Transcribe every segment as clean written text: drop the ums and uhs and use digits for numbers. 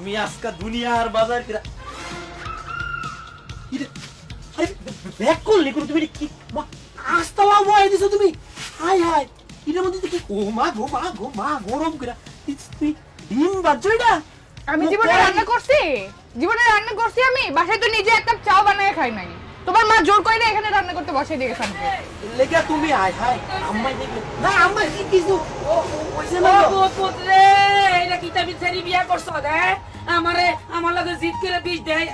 আমি আজকে দুনিয়ার বাজার কিরা আরে ব্যাক করলি কোন তুমি কি আস্তালা বয় দিছো তুমি হাই হাই এটার মধ্যে কি গো মা গরম কিরা তুই ডিম বাজছো এটা আমি জীবনে রান্না করছি আমি বাসায় তো নিজে একটা চাও বানায় খাই নাই তোমার মা জোর করে এখানে রান্না করতে বসে দিয়ে গেছে আমাকে লেগা তুমি হাই হাই আম্মাই দেখলে না আম্মা কি কিছু ওইছে না পুত্রে এটা কি তুমি ছেড়ে বিয়া করছ রে আমার লাগে জিদ করে বিষ দেয়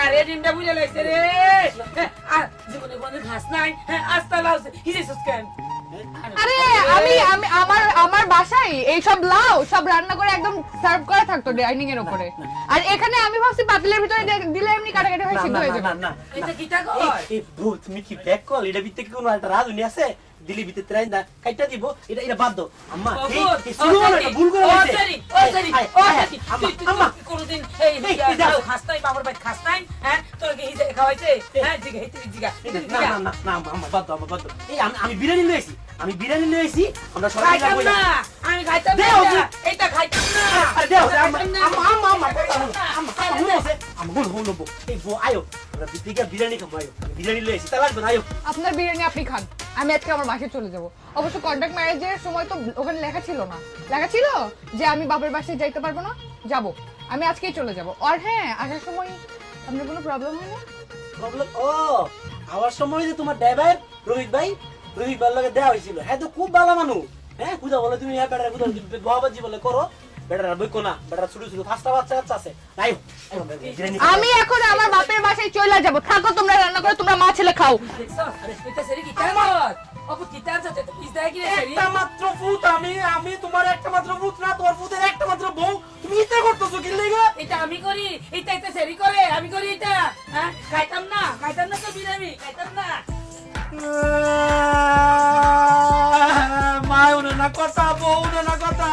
আরে ডিমটা বুঝে লাগছে রে আর জীবনে কোনো ঘাস নাই আস্তা লাউছে হিজেছস কেন আরে আমি আমার বাসায় এই সব লাউ সব রান্না করে একদম সার্ভ করা থাকতো ডাইনিং এর উপরে আর এখানে আমি ভাবছি পাতিলের ভিতরে দিলে এমনি কাটাকাটি হয়ে সিদ্ধ হয়ে যাবে না এটা কিটা কয় এই ভূত তুমি কি ব্যাক কল এটা ভিতরে কি কোনো একটা রাজুনি আছে দিলি ভিতরে ত্রাই না কাইটা দিব এটা বাদ দাও আম্মা এই শুনো না এটা ভুল করে হইছে আম্মা কোনদিন এই ঘাস নাই বাবার ভাই ঘাস নাই হ্যাঁ তোর কি হিজে খাওয়াইছে হ্যাঁ জিগা না আম্মা বাদ দাও এই আমি বিরিয়ানি লইছি আমরা সবাই খাইতাম না আমি খাইতাম না এটা খাইতাম না আরে দেও আম্মা এই বো আয়ো আমরা বিটিকা বিরিয়ানি খাবো বিরিয়ানি লইছি তাহলে আসবে আয়ো আপনার বিরিয়ানি আপনি খান আমি আজকে আমার বাসায় চলে যাব অবশ্য কন্ট্রাক্ট ম্যারেজের সময় তো ওখানে লেখা ছিল যে আমি বাবার বাসায় যাইতে পারবো না যাব আমি আজকেই চলে যাব আর হ্যাঁ আসার সময় আপনার কোনো প্রবলেম হয় না প্রবলেম ও আমার সময় যে তোমার ড্রাইভার রোহিত ভাই লগে দেওয়া হয়েছিল হ্যাঁ তো খুব ভালো মানুষ হ্যাঁ পূজা বলে তুমি হ্যাঁ বেটার পূজা বাবাজি বলে করো বেটার বইকো না বেটার ছোট ফার্স্ট বাচ্চা আছে আয়ো আমি এখন আমার বাপের বাসায় চলে যাব থাকো তোমরা রান্না করে তোমরা মা ছেলে খাও এটা সেরি কি কামত অপু কি তার সাথে তো পিস দেয় কি রে সেরি একটা মাত্র ফুট আমি তোমার একটা মাত্র ফুট না তোর ফুটের একটা মাত্র বউ তুমি ইচ্ছা করতেছো কি লাগা এটা আমি করি এটা সেরি করে আমি করি এটা হ্যাঁ খাইতাম না তো বিরিয়ানি খাইতাম না মা উনে না কথা বউ উনে না কথা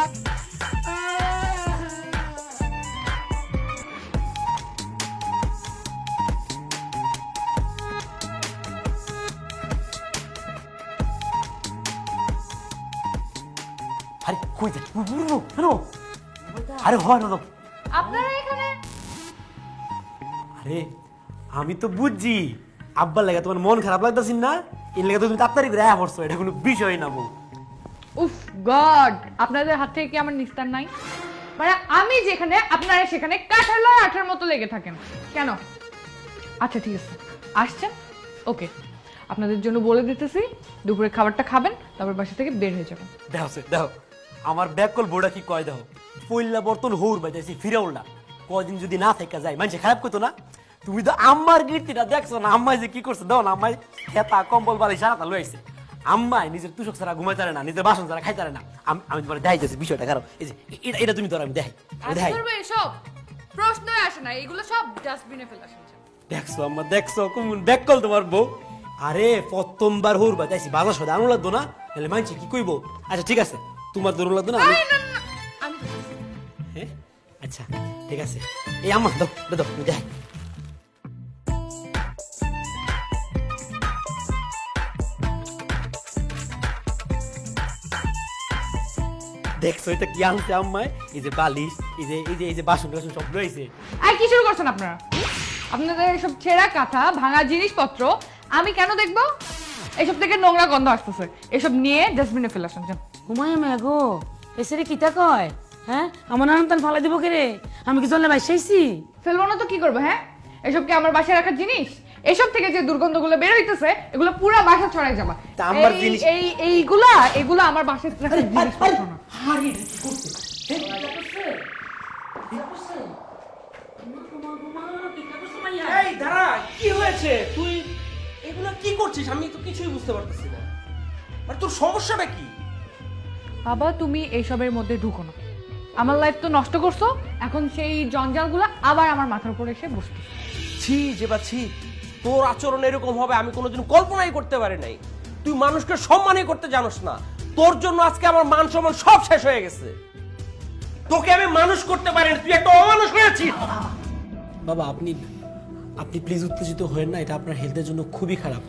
আরে কই যা বুড়ো হ্যালো আরে হয় না আপনারা এখানে আরে আমি তো বুঝছি আব্বার লাগা তোমার মন খারাপ লাগতাছিস না এর লাগা তুমি তাড়াতাড়ি করে আয়া পড়ছো এটা কোনো বিষয় না বউ উফ গড আপনাদের হাত থেকে কি আমার নিস্তার নাই মানে আমি যেখানে আপনারা সেখানে কাঁঠাল আর আঠার মতো লেগে থাকেন কেন আচ্ছা ঠিক আছে আসছেন ওকে আপনাদের জন্য বলে দিতেছি দুপুরে খাবারটা খাবেন তারপর বাসা থেকে বের হয়ে যাবেন দেখো আমার ব্যাককল বোর্ডা কি কয় দাও পইলা বর্তন হৌর বাইতেছি ফিরাউলটা কদিন যদি না থেকে যায় মানুষ খারাপ করতো না তুমি তো আম্মার কীর্তিটা দেখছো না আম্মাই যে কি করছে দাও না আম্মাই খেতা কম্বল বালি সারাটা লই আইছে আম্মাই নিজের তুষক ছাড়া ঘুমাইতে পারে না নিজের বাসন ছাড়া খাইতে পারে না আমি তোমার দেখাইতেছি বিষয়টা কারণ এই যে এটা তুমি ধরো আমি দেখাই এসব প্রশ্নই আসে না এগুলো সব ডাস্টবিনে ফেলা দেখছো আম্মা দেখছো কোন ব্যাককল তোমার বউ আরে প্রথমবার হৌর বাইতেছি বাজার সদা আনো লাগতো না তাহলে মানছি কি কইবো আচ্ছা ঠিক আছে তোমার দরুন লাগতো না হ্যাঁ আচ্ছা ঠিক আছে এই আম্মা দাও তুমি দেখ দেখছো এটা কি আনছে আম্মায় এই যে বালিশ এই যে বাসন টাসন সব রয়েছে আর কি শুরু করছেন আপনারা আপনাদের এসব ছেঁড়া কাঁথা ভাঙা জিনিসপত্র আমি কেন দেখবো এসব থেকে নোংরা গন্ধ আসতেছে এসব নিয়ে ডাস্টবিনে ফেলে আসেন ঘুমায় মেঘো এসেরে কিটা কয় হ্যাঁ আমার নাম ফালাই দিব কে রে আমি কি জলে বাইসাইছি ফেলবো না তো কি করবো হ্যাঁ এসব কি আমার বাসায় রাখার জিনিস এসব থেকে যে দুর্গন্ধগুলো বের হইতেছে এগুলো পুরো বাসা ছড়াই যাবে আমার জিনিস এইগুলা আমার বাসায় রাখার জিনিসপত্র না এই দাঁড়া কি হয়েছে তুই এগুলা কি করছিস আমি তো কিছুই বুঝতে পারতেছি না মানে তোর সমস্যাটা কি বাবা তুমি এইসবের মধ্যে ঢুকো না আমার লাইফ তো নষ্ট করছো এখন সেই জঞ্জালগুলো আবার আমার মাথার উপরে এসে বসছে ছি যে বা ছি তোর আচরণ এরকম হবে আমি কোনোদিন কল্পনাই করতে পারি নাই তুই মানুষকে সম্মানই করতে জানোস না তোর জন্য আজকে আমার মান সম্মান সব শেষ হয়ে গেছে তোকে আমি মানুষ করতে পারি না তুই একটা অমানুষ হয়েছিস বাবা আপনি প্লিজ উত্তেজিত হয়েন না এটা আপনার হেলথের জন্য খুবই খারাপ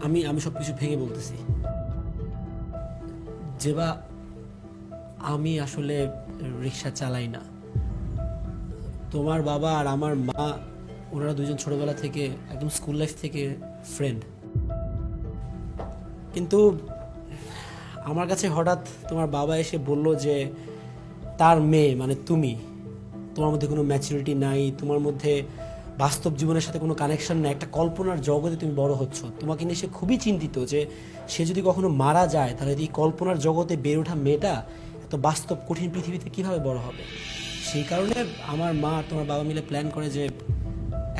আমি সবকিছু ভেঙে বলতেছি যেবা আমি আসলে রিক্সা চালাই না তোমার বাবা আর আমার মা, ওনারা দুজন ছোটবেলা থেকে একদম স্কুল লাইফ থেকে ফ্রেন্ড। কিন্তু আমার কাছে হঠাৎ তোমার বাবা এসে বলল যে তার মেয়ে মানে তুমি, তোমার মধ্যে কোনো ম্যাচুরিটি নাই, তোমার মধ্যে বাস্তব জীবনের সাথে কোনো কানেকশন নাই, একটা কল্পনার জগতে তুমি বড় হচ্ছ। তোমাকে নিয়ে সে খুবই চিন্তিত যে সে যদি কখনো মারা যায় তাহলে এই কল্পনার জগতে বেড়ে ওঠা মেয়েটা এত বাস্তব কঠিন পৃথিবীতে কিভাবে বড় হবে। সেই কারণে আমার মা আর তোমার বাবা মিলে প্ল্যান করে যে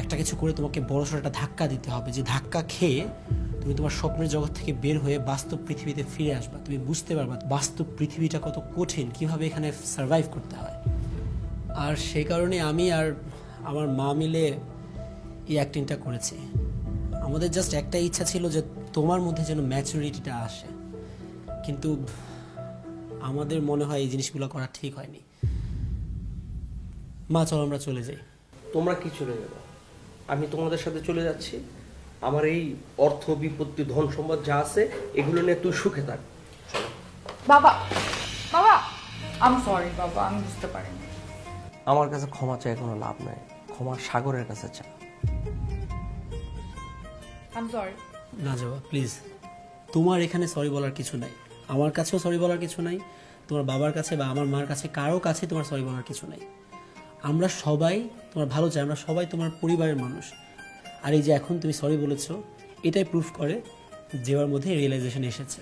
একটা কিছু করে তোমাকে বড়সড় একটা ধাক্কা দিতে হবে, যে ধাক্কা খেয়ে তুমি তোমার স্বপ্নের জগৎ থেকে বের হয়ে বাস্তব পৃথিবীতে ফিরে আসবা, তুমি বুঝতে পারবা বাস্তব পৃথিবীটা কত কঠিন, কিভাবে এখানে সার্ভাইভ করতে হয়। আর সেই কারণে আমি আর আমার মা মিলে এই অ্যাক্টিংটা করেছি। আমাদের জাস্ট একটা ইচ্ছা ছিল যে তোমার মধ্যে যেন ম্যাচুরিটিটা আসে, কিন্তু আমাদের মনে হয় এই জিনিসগুলো করা ঠিক হয়নি। মা চলো আমরা চলে যাই। তোমরা কি চলে যাবে? আমি তোমাদের সাথে চলে যাচ্ছি। আমার এই অর্থ বিপত্তি ধন সম্পদ যা আছে এগুলো নিয়ে তুই সুখে থাক। বাবা বাবা আই এম সরি বাবা, আমি বুঝতে পারিনি। আমার কাছে ক্ষমা চাই কোনো লাভ নাই, ক্ষমা সাগরের কাছে চা। I am sorry. না যাওয়া প্লিজ, তোমার এখানে সরি বলার কিছু নাই, আমার কাছেও সরি বলার কিছু নাই, তোমার বাবার কাছে বা আমার মার কাছে কারো কাছে তোমার সরি বলার কিছু নাই। আমরা সবাই তোমার ভালো চাই, আমরা সবাই তোমার পরিবারের মানুষ। আর এই যে এখন তুমি সরি বলেছো, এটাই প্রুফ করে যে ওর মধ্যে রিয়েলাইজেশন এসেছে।